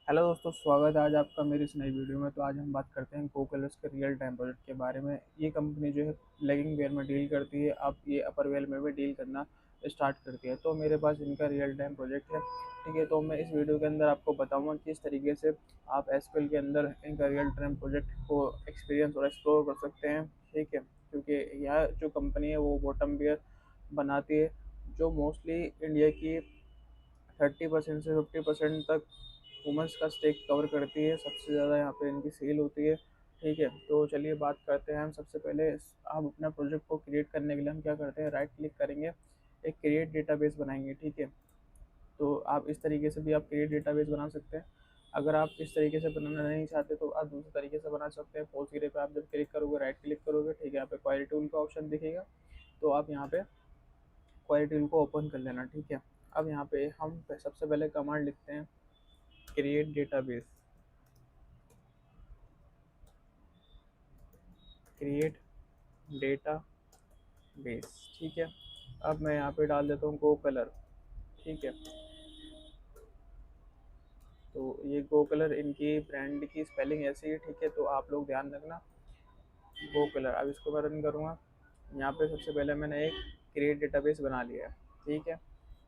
Hello दोस्तों, स्वागत है आज आपका मेरी इस नई वीडियो में। तो आज हम बात करते हैं GoColors के रियल टाइम प्रोजेक्ट के बारे में। ये कंपनी जो है लेगिंग वेयर में डील करती है, अब ये अपर वेयर में भी डील करना स्टार्ट करती है। तो मेरे पास इनका रियल टाइम प्रोजेक्ट है, ठीक है। तो मैं इस वीडियो के अंदर आपको बताऊंगा कि किस तरीके से आप एसक्यूएल के अंदर इनका रियल टाइम प्रोजेक्ट को एक्सपीरियंस और एक्सप्लोर कर सकते हैं, ठीक है। क्योंकि यह जो कंपनी है वो बॉटम वेयर बनाती है, जो मोस्टली इंडिया की 30% से 50% तक वुमेंस का स्टेक कवर करती है। सबसे ज़्यादा यहाँ पे इनकी सेल होती है, ठीक है। तो चलिए बात करते हैं। हम सबसे पहले हम अपना प्रोजेक्ट को क्रिएट करने के लिए हम क्या करते हैं, राइट क्लिक करेंगे, एक क्रिएट डेटाबेस बनाएंगे, ठीक है। तो आप इस तरीके से भी आप क्रिएट डेटाबेस बना सकते हैं। अगर आप इस तरीके से बनाना नहीं चाहते तो आप दूसरे तरीके से बना सकते हैं। पोस्टग्रे पे आप जब क्लिक करोगे, राइट क्लिक करोगे, ठीक है, यहाँ पे क्वेरी टूल का ऑप्शन दिखेगा, तो आप यहाँ पे क्वेरी टूल को ओपन कर लेना, ठीक है। अब यहाँ पे हम सबसे पहले कमांड लिखते हैं, create database, create data base, ठीक है। अब मैं यहाँ पे डाल देता हूँ गो कलर, ठीक है। तो ये गो कलर इनकी ब्रांड की स्पेलिंग ऐसी है, ठीक है, तो आप लोग ध्यान रखना, गो कलर। अब इसको मैं रन करूँगा। यहाँ पे सबसे पहले मैंने एक क्रिएट डेटाबेस बना लिया है, ठीक है।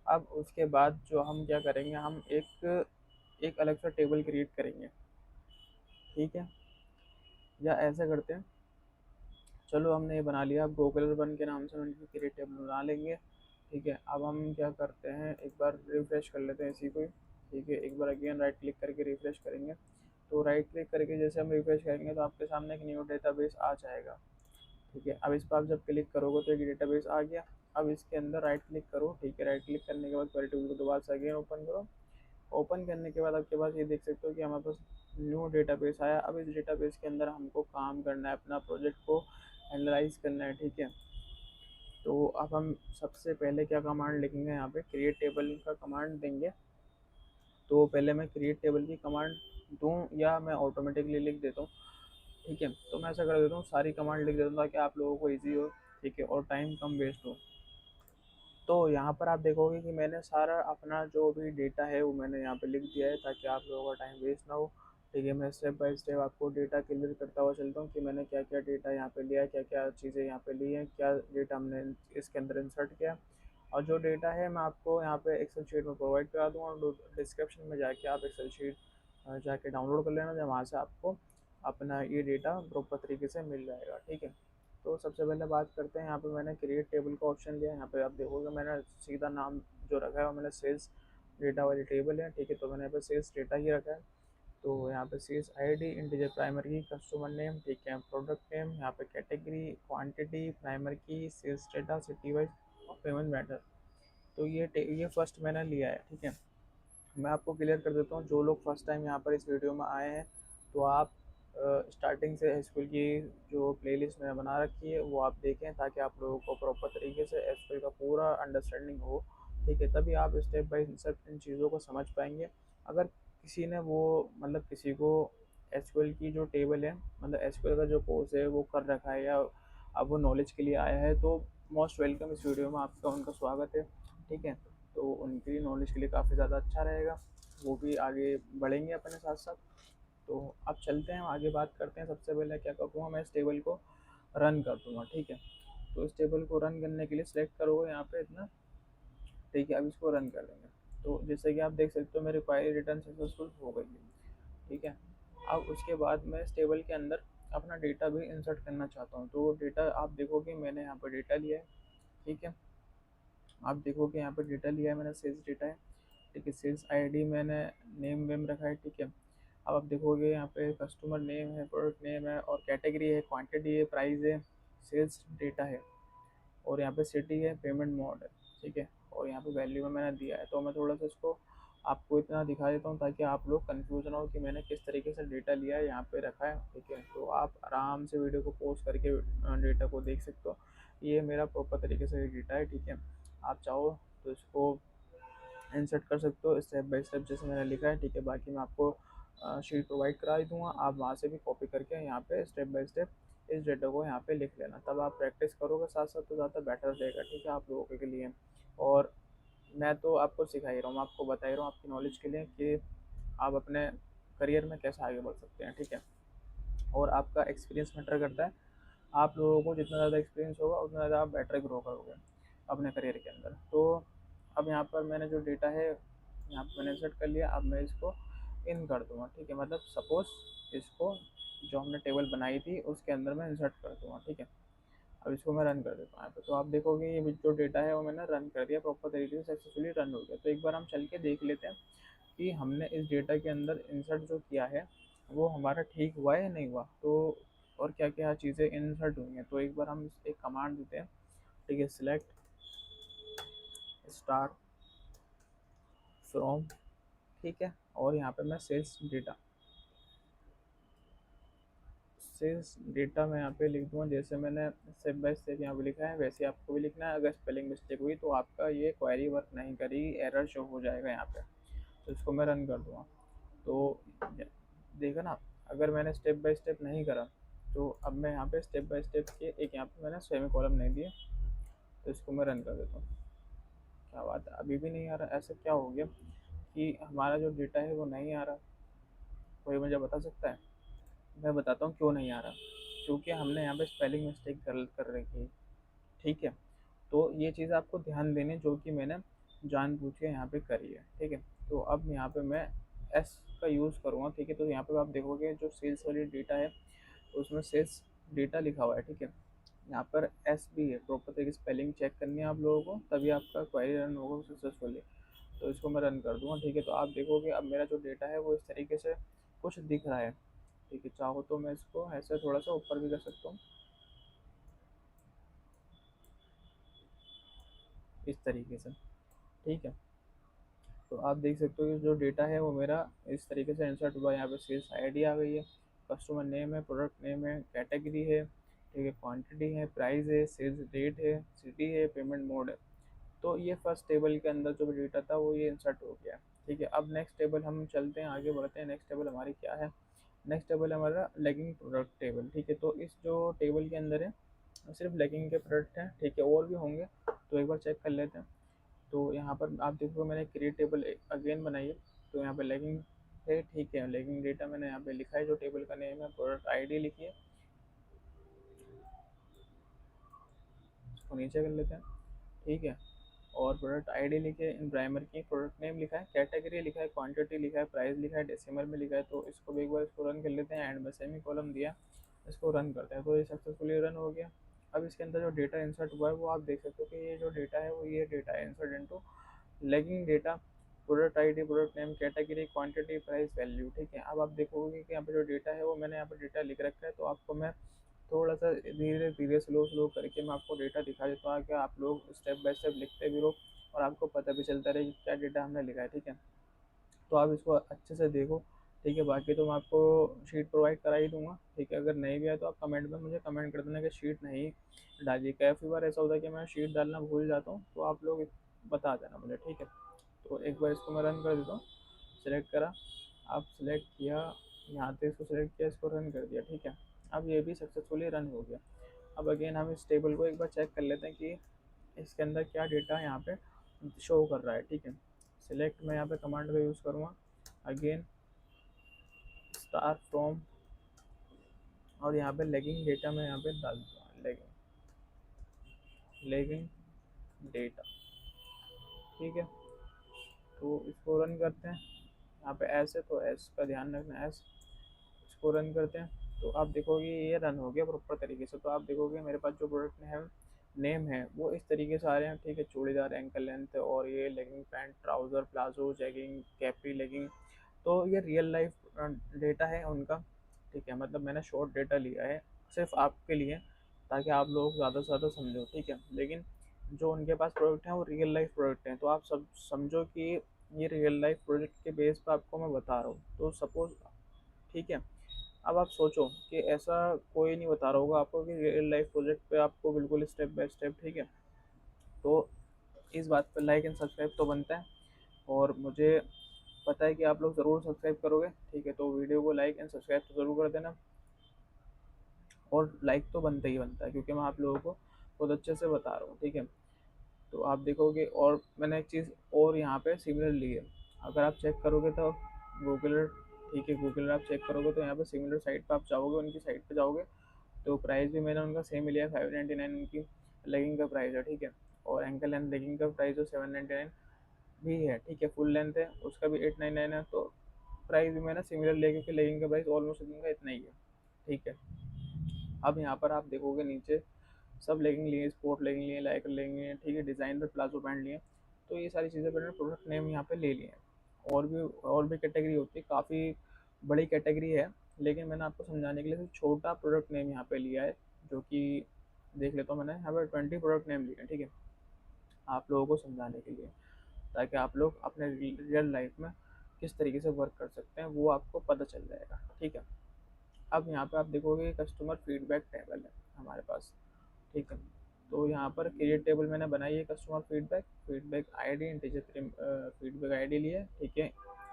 अब उसके बाद जो हम क्या करेंगे, हम एक एक अलग सा टेबल क्रिएट करेंगे, ठीक है। या ऐसा करते हैं, चलो हमने ये बना लिया। अब गो कलर वन के नाम से हम क्रिएट टेबल बना लेंगे, ठीक है। अब हम क्या करते हैं, एक बार रिफ्रेश कर लेते हैं इसी को, ठीक है। एक बार अगेन राइट क्लिक करके रिफ्रेश करेंगे। तो राइट क्लिक करके जैसे हम रिफ्रेश करेंगे तो आपके सामने एक न्यू डेटाबेस आ जाएगा, ठीक है। अब इस पर आप जब क्लिक करोगे तो एक डेटाबेस आ गया। अब इसके अंदर राइट क्लिक करो, ठीक है। राइट क्लिक करने के बाद क्वेरी टूल को दोबारा से अगेन ओपन करो। ओपन करने के बाद आपके पास ये देख सकते हो कि हमारे पास न्यू डेटाबेस आया। अब इस डेटाबेस के अंदर हमको काम करना है, अपना प्रोजेक्ट को एनालाइज करना है, ठीक है। तो अब हम सबसे पहले क्या कमांड लिखेंगे, यहाँ पे क्रिएट टेबल का कमांड देंगे। तो पहले मैं क्रिएट टेबल की कमांड दूँ या मैं ऑटोमेटिकली लिख देता हूँ, ठीक है। तो मैं ऐसा कर देता हूँ, सारी कमांड लिख देता हूँ ताकि आप लोगों को ईजी हो, ठीक है, और टाइम कम वेस्ट हो। तो यहाँ पर आप देखोगे कि मैंने सारा अपना जो भी डेटा है वो मैंने यहाँ पे लिख दिया है ताकि आप लोगों का टाइम वेस्ट ना हो, ठीक है। मैं स्टेप बाय स्टेप आपको डेटा क्लियर करता हुआ चलता हूँ कि मैंने क्या क्या डेटा यहाँ पे लिया है, क्या क्या चीज़ें यहाँ पे ली हैं, क्या डेटा हमने इसके अंदर इंसर्ट किया। और जो डेटा है मैं आपको यहाँ पे एक्सेल शीट में प्रोवाइड करा दूँगा, और डिस्क्रिप्शन में जाके आप एक्सेल शीट जाके डाउनलोड कर लेना, जब वहाँ से आपको अपना ये डेटा प्रॉपर तरीके से मिल जाएगा, ठीक है। तो सबसे पहले बात करते हैं, यहाँ पे मैंने क्रिएट टेबल का ऑप्शन लिया है। यहाँ पे आप देखोगे मैंने सीधा नाम जो रखा है वो मैंने सेल्स डेटा वाली टेबल है, ठीक है। तो मैंने यहाँ पे सेल्स डेटा ही रखा है। तो यहाँ पे सेल्स आईडी, इंटीजर प्राइमर की, कस्टमर नेम, ठीक है, प्रोडक्ट नेम, यहाँ पे कैटेगरी, क्वांटिटी, प्राइमर की, सेल्स डेटा, सिटी वाइज और पेमेंट मेथड। तो ये फर्स्ट मैंने लिया है, ठीक है। मैं आपको क्लियर कर देता हूँ, जो लोग फर्स्ट टाइम यहाँ पर इस वीडियो में आए हैं तो आप स्टार्टिंग से एसक्यूएल की जो प्लेलिस्ट मैंने बना रखी है वो आप देखें, ताकि आप लोगों को प्रॉपर तरीके से एसक्यूएल का पूरा अंडरस्टैंडिंग हो, ठीक है। तभी आप स्टेप बाय स्टेप इन चीज़ों को समझ पाएंगे। अगर किसी ने वो मतलब किसी को एसक्यूएल की जो टेबल है, मतलब एसक्यूएल का जो कोर्स है वो कर रखा है, या अब वो नॉलेज के लिए आया है, तो मोस्ट वेलकम, इस वीडियो में आपका उनका स्वागत है, ठीक है। तो उनकी नॉलेज के लिए काफ़ी ज़्यादा अच्छा रहेगा, वो भी आगे बढ़ेंगे अपने साथ साथ। तो अब चलते हैं आगे, बात करते हैं। सबसे पहले क्या करूँगा, मैं इस टेबल को रन कर दूँगा, ठीक है। तो इस टेबल को रन करने के लिए सिलेक्ट करोगे यहाँ पे इतना, ठीक है। अब इसको रन कर देंगे। तो जैसे कि आप देख सकते हो मेरी क्वेरी रिटर्न सक्सेसफुल हो गई है, ठीक है। अब उसके बाद मैं इस टेबल के अंदर अपना डेटा भी इंसर्ट करना चाहता हूँ। तो डेटा आप देखोगे मैंने यहाँ पर डेटा लिया है, ठीक है। आप देखोगे यहाँ पर डेटा लिया है मैंने, सेल्स डेटा है, ठीक है। सेल्स आईडी मैंने नेम वेम रखा है, ठीक है। अब आप देखोगे यहाँ पे कस्टमर नेम है, प्रोडक्ट नेम है, और कैटेगरी है, क्वांटिटी है, प्राइस है, सेल्स डेटा है, और यहाँ पे सिटी है, पेमेंट मोड है, ठीक है। और यहाँ पे वैल्यू में मैंने दिया है। तो मैं थोड़ा सा इसको आपको इतना दिखा देता हूँ ताकि आप लोग कन्फ्यूज ना हो कि मैंने किस तरीके से डेटा लिया है, यहाँ पे रखा है, ठीक है। तो आप आराम से वीडियो को पॉज करके डेटा को देख सकते हो। ये मेरा प्रॉपर तरीके से डेटा है, ठीक है। आप चाहो तो इसको इंसर्ट कर सकते हो स्टेप बाय स्टेप जैसे मैंने लिखा है, ठीक है। बाकी मैं आपको शीट प्रोवाइड करा ही दूंगा, आप वहाँ से भी कॉपी करके यहाँ पे स्टेप बाय स्टेप इस डेटा को यहाँ पे लिख लेना। तब आप प्रैक्टिस करोगे साथ साथ तो ज़्यादा बेटर रहेगा, ठीक है, आप लोगों के लिए। और मैं तो आपको सिखा ही रहा हूँ, मैं आपको बता ही रहा हूँ आपकी नॉलेज के लिए कि आप अपने करियर में कैसे आगे बढ़ सकते हैं, ठीक है। और आपका एक्सपीरियंस मैटर करता है, आप लोगों को जितना ज़्यादा एक्सपीरियंस होगा उतना ज़्यादा आप बेटर ग्रो करोगे अपने करियर के अंदर। तो अब यहाँ पर मैंने जो डेटा है यहाँ पर मैंने इंसर्ट कर लिया, अब मैं इसको इन कर दूँगा, ठीक है। मतलब सपोज़ इसको जो हमने टेबल बनाई थी उसके अंदर मैं इंसर्ट कर दूँगा, ठीक है। अब इसको मैं रन कर देता हूँ यहाँ पे, तो आप देखोगे ये जो डेटा है वो मैंने रन कर दिया, प्रॉपर तरीके से सक्सेसफुली रन हो गया। तो एक बार हम चल के देख लेते हैं कि हमने इस डेटा के अंदर इंसर्ट जो किया है वो हमारा ठीक हुआ है या नहीं हुआ, तो और क्या क्या चीज़ें इंसर्ट हुई हैं। तो एक बार हम एक कमांड देते हैं, ठीक है, सिलेक्ट स्टार फ्रॉम, ठीक है। और यहाँ पे मैं सेल्स डेटा मैं यहाँ पे लिख दूँगा, जैसे मैंने स्टेप बाय स्टेप यहाँ पे लिखा है वैसे आपको भी लिखना है। अगर स्पेलिंग मिस्टेक हुई तो आपका ये क्वेरी वर्क नहीं करेगी, एरर शो हो जाएगा यहाँ पे। तो इसको मैं रन कर दूँगा, तो देखा ना, अगर मैंने स्टेप बाय स्टेप नहीं करा तो अब मैं यहाँ पे स्टेप बाय स्टेप के एक यहाँ पे मैंने सेमी कॉलम नहीं दिए। तो इसको मैं रन कर देता हूँ। क्या बात है, अभी भी नहीं आ रहा, ऐसा क्या हो गया कि हमारा जो डेटा है वो नहीं आ रहा? कोई मुझे बता सकता है? मैं बताता हूँ क्यों नहीं आ रहा। क्योंकि हमने यहाँ पे स्पेलिंग मिस्टेक कर रखी है, ठीक है। तो ये चीज़ आपको ध्यान देनी जो कि मैंने जानबूझ के यहाँ पे करी है, ठीक है। तो अब यहाँ पे मैं एस का यूज़ करूँगा, ठीक है। तो यहाँ पे आप देखोगे जो सेल्स वाली डेटा है उसमें सेल्स डेटा लिखा हुआ है, ठीक है। यहाँ पर एस भी है, प्रॉपर तरीके से स्पेलिंग चेक करनी है आप लोगों को, तभी आपका क्वेरी रन होगा सक्सेसफुली। तो इसको मैं रन कर दूँगा, ठीक है। तो आप देखोगे अब मेरा जो डेटा है वो इस तरीके से कुछ दिख रहा है, ठीक है। चाहो तो मैं इसको ऐसे थोड़ा सा ऊपर भी कर सकता हूँ, इस तरीके से, ठीक है। तो आप देख सकते हो कि जो डेटा है वो मेरा इस तरीके से इंसर्ट हुआ। यहाँ पे सेल्स आईडी आ गई है, कस्टमर नेम है, प्रोडक्ट नेम है, कैटेगरी है, ठीक है, क्वांटिटी है, प्राइस है, सेल्स डेट है, सिटी है, पेमेंट मोड है। तो ये फर्स्ट टेबल के अंदर जो डेटा था वो ये इंसर्ट हो गया, ठीक है। अब नेक्स्ट टेबल हम चलते हैं, आगे बढ़ते हैं। नेक्स्ट टेबल हमारी क्या है? नेक्स्ट टेबल है हमारा लेगिंग प्रोडक्ट टेबल, ठीक है। तो इस जो टेबल के अंदर है सिर्फ लेगिंग के प्रोडक्ट हैं, ठीक है, और भी होंगे तो एक बार चेक कर लेते हैं। तो यहाँ पर आप देखो मैंने क्रिएट टेबल अगेन बनाई है। तो यहाँ पे लेगिंग है, ठीक है, लेगिंग डेटा मैंने यहाँ पे लिखा है, जो टेबल का नेम है, प्रोडक्ट आईडी लिखी है, इसको नीचे कर लेते हैं, ठीक है। और प्रोडक्ट आईडी लिखे, इन प्राइमर की प्रोडक्ट नेम लिखा है, कैटेगरी लिखा है, क्वांटिटी लिखा है, प्राइस लिखा है, डेसिमल में लिखा है। तो इसको भी एक बार इसको रन कर लेते हैं, एंड में सेमी कॉलम दिया, इसको रन करते हैं। तो ये सक्सेसफुली रन हो गया। अब इसके अंदर जो डेटा इंसर्ट हुआ है वो आप देख सकते हो कि ये जो डेटा है वो ये डेटा है insert into legging data, product ID, product name, category, quantity, price, value, ठीक है। अब आप देखोगे कि यहाँ पे जो डेटा है वो मैंने यहाँ पे डेटा लिख रखा है। तो आपको मैं थोड़ा सा धीरे धीरे स्लो स्लो करके मैं आपको डेटा दिखा देता हूँ कि आप लोग स्टेप बाय स्टेप लिखते भी रहो और आपको पता भी चलता रहे कि क्या डेटा हमने लिखा है, ठीक है। तो आप इसको अच्छे से देखो, ठीक है। बाकी तो मैं आपको शीट प्रोवाइड करा ही दूंगा, ठीक है। अगर नहीं भी आए तो आप कमेंट में मुझे कमेंट कर देना कि शीट नहीं डाली। काफ़ी बार ऐसा होता है कि मैं शीट डालना भूल जाता हूँ, तो आप लोग बता देना मुझे, ठीक है। तो एक बार इसको मैं रन कर देता हूँ, सेलेक्ट करा, आप सेलेक्ट किया, यहाँ से इसको सेलेक्ट किया, इसको रन कर दिया, ठीक है। अब ये भी सक्सेसफुली रन हो गया। अब अगेन हम इस टेबल को एक बार चेक कर लेते हैं कि इसके अंदर क्या डेटा यहाँ पे शो कर रहा है, ठीक है। सिलेक्ट मैं यहाँ पे कमांड का यूज़ करूँगा, अगेन स्टार फ्रॉम, और यहाँ पे लेगिंग डेटा मैं यहाँ पे डाल दूँगा, लेगिंग डेटा, ठीक है। तो इसको रन करते हैं, यहाँ पे एस है तो एस का ध्यान रखना, एस। इसको रन करते हैं, तो आप देखोगे ये रन हो गया प्रॉपर तरीके से। तो आप देखोगे मेरे पास जो प्रोडक्ट नेम है वो इस तरीके से आ रहे हैं, ठीक है। चूड़ीदार, एंकल लेंथ, और ये legging pant, trouser, palazzo, jegging, capri, legging. तो ये रियल लाइफ डेटा है उनका, ठीक है। मतलब मैंने शॉर्ट डेटा लिया है सिर्फ आपके लिए, ताकि आप लोग ज़्यादा से ज़्यादा समझो, ठीक है। लेकिन जो उनके पास प्रोडक्ट हैं वो रियल लाइफ प्रोडक्ट हैं, तो आप सब समझो कि ये रियल लाइफ प्रोजेक्ट के बेस पर आपको मैं बता रहा हूँ। तो सपोज, ठीक है। अब आप सोचो कि ऐसा कोई नहीं बता रहा होगा आपको कि रियल लाइफ प्रोजेक्ट पे आपको बिल्कुल स्टेप बाय स्टेप, ठीक है। तो इस बात पर लाइक एंड सब्सक्राइब तो बनता है, और मुझे पता है कि आप लोग ज़रूर सब्सक्राइब करोगे, ठीक है। तो वीडियो को लाइक एंड सब्सक्राइब तो ज़रूर कर देना, और लाइक तो बनता ही बनता है क्योंकि मैं आप लोगों को बहुत अच्छे से बता रहा हूँ, ठीक है। तो आप देखोगे, और मैंने एक चीज़ और यहाँ पे सिमिलर ली है, अगर आप चेक करोगे तो गूगल ठीक है। गूगल आप चेक करोगे तो यहाँ पे सिमिलर साइट पे आप जाओगे, उनकी साइट पे जाओगे तो प्राइस भी मैंने उनका सेम ही लिया, 599 उनकी लेगिंग का प्राइस है, ठीक है। और एंकल लेंथ लेगिंग का प्राइस जो 799 भी है, ठीक है। फुल लेंथ है उसका भी 899 है। तो प्राइस भी मैंने सिमिलर लिया क्योंकि लेगिंग का प्राइस ऑलमोस्ट इनका इतना ही है, ठीक है। अब यहाँ पर आप देखोगे नीचे सब लेगिंग लिए, स्पोर्ट लेगिंग लिए, लाइकर लेगिंग लिए, ठीक है। डिज़ाइन पर प्लाजो पैंट लिए। तो ये सारी चीज़ें मैंने प्रोडक्ट नेम यहाँ पे ले लिए हैं। और भी कैटेगरी होती है, काफ़ी बड़ी कैटेगरी है, लेकिन मैंने आपको समझाने के लिए सिर्फ छोटा प्रोडक्ट नेम यहाँ पे लिया है, जो कि देख लेता हूँ। मैंने यहाँ पर 20 प्रोडक्ट नेम लिए हैं, ठीक है, आप लोगों को समझाने के लिए, ताकि आप लोग अपने रियल लाइफ में किस तरीके से वर्क कर सकते हैं वो आपको पता चल जाएगा, ठीक है। अब यहाँ पे आप देखोगे कस्टमर फीडबैक टेबल है हमारे पास, ठीक है। तो यहाँ पर क्रिएट टेबल मैंने बनाई है, customer feedback, feedback ID, integer feedback ID लिया, ठीक है।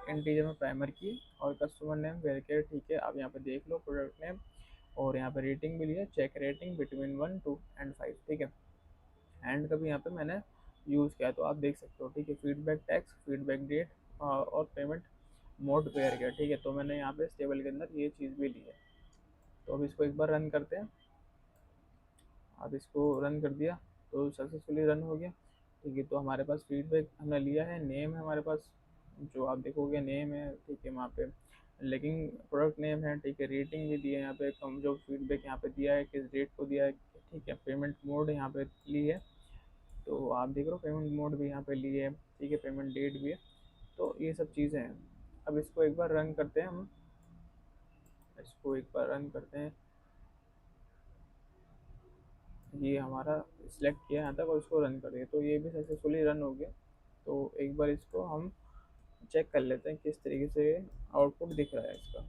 इंटीजर में प्राइमर की और कस्टमर नेम वेरिकेट, ठीक है। आप यहाँ पे देख लो प्रोडक्ट नेम, और यहाँ पे रेटिंग भी लिया, चेक रेटिंग बिटवीन 1 to 5, ठीक है। एंड का भी यहाँ पे मैंने यूज़ किया तो आप देख सकते हो, ठीक है। फीडबैक टैक्स, फीडबैक डेट और पेमेंट मोड पेयर किया, ठीक है। तो मैंने यहाँ पे इस टेबल के अंदर ये चीज़ भी ली है। तो अब इसको एक बार रन करते हैं। अब इसको रन कर दिया तो सक्सेसफुली रन हो गया, ठीक है। तो हमारे पास फीडबैक हमने लिया है, नेम है हमारे पास, जो आप देखोगे नेम है, ठीक है। वहाँ पे लेकिन प्रोडक्ट नेम है, ठीक है। रेटिंग भी दी है यहाँ पे, कम जो फीडबैक यहाँ पे दिया है, किस डेट को दिया है, ठीक है। पेमेंट मोड यहाँ पे ली है, तो आप देख रहे हो पेमेंट मोड भी यहाँ पे ली है, ठीक है। पेमेंट डेट भी है। तो ये सब चीज़ें हैं। अब इसको एक बार रन करते हैं हम, इसको एक बार रन करते हैं। ये हमारा सिलेक्ट किया यहाँ तक और इसको रन कर दिया, तो ये भी सक्सेसफुली रन हो गया। तो एक बार इसको हम चेक कर लेते हैं किस तरीके से आउटपुट दिख रहा है इसका।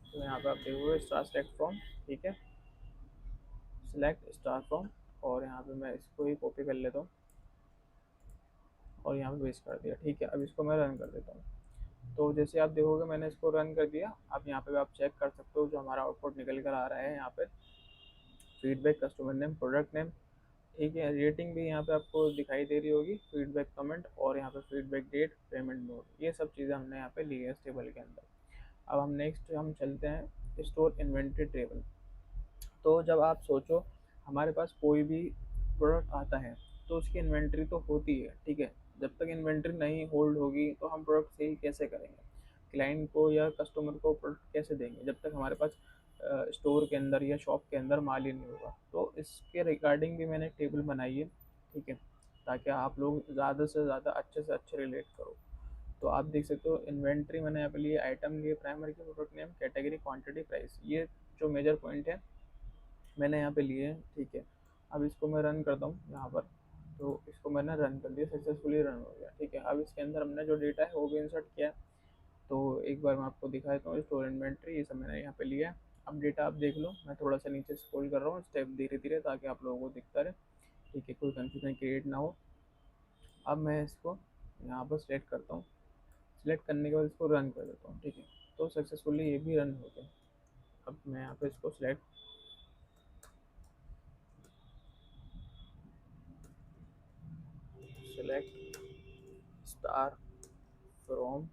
तो यहाँ पे आप देखोगे स्टार सेलेक्ट फ्रॉम, ठीक है, सिलेक्ट स्टार फ्रॉम, और यहाँ पे मैं इसको ही कॉपी कर लेता हूँ और यहाँ पे पेस्ट कर दिया, ठीक है। अब इसको मैं रन कर देता हूँ। तो जैसे आप देखोगे मैंने इसको रन कर दिया। अब यहाँ पे आप चेक कर सकते हो जो हमारा आउटपुट निकल कर आ रहा है, यहाँ पे feedback, customer name, product name, ठीक है। रेटिंग भी यहाँ पे आपको दिखाई दे रही होगी, फीडबैक कमेंट, और यहाँ पे फीडबैक डेट, पेमेंट मोड, ये सब चीज़ें हमने यहाँ पे ली है इस टेबल के अंदर। अब हम नेक्स्ट हम चलते हैं स्टोर इन्वेंट्री टेबल। तो जब आप सोचो हमारे पास कोई भी प्रोडक्ट आता है तो उसकी इन्वेंट्री तो होती है, ठीक है। जब तक इन्वेंट्री नहीं होल्ड होगी तो हम प्रोडक्ट सेल कैसे करेंगे, क्लाइंट को या कस्टमर को प्रोडक्ट कैसे देंगे, जब तक हमारे पास स्टोर के अंदर या शॉप के अंदर माल ही नहीं होगा। तो इसके रिगार्डिंग भी मैंने एक टेबल बनाई है, ठीक है, ताकि आप लोग ज़्यादा से ज़्यादा अच्छे से अच्छे रिलेट करो। तो आप देख सकते हो इन्वेंट्री मैंने यहाँ पे लिए, आइटम लिए, प्राइमरी की, product name, category, quantity, price, ये जो मेजर पॉइंट है मैंने यहाँ पे लिए हैं, ठीक है। अब इसको मैं रन करता हूँ यहाँ पर। तो इसको मैंने रन कर दिया, सक्सेसफुली रन हो गया, ठीक है। अब इसके अंदर हमने जो डेटा है वो भी इंसर्ट किया है। तो एक बार मैं आपको दिखा देता हूँ, स्टोर इन्वेंट्री ये सब मैंने यहाँ पे लिया है। अब डेटा आप देख लो, मैं थोड़ा सा नीचे स्क्रॉल कर रहा हूँ स्टेप धीरे धीरे, ताकि आप लोगों को दिखता रहे, ठीक है, कोई कन्फ्यूजन क्रिएट ना हो। अब मैं इसको यहाँ पर सिलेक्ट करता हूँ, सिलेक्ट करने के बाद इसको रन कर देता हूँ, ठीक है। तो सक्सेसफुली ये भी रन हो गया। अब मैं यहाँ पे इसको सिलेक्ट स्टार फ्रॉम,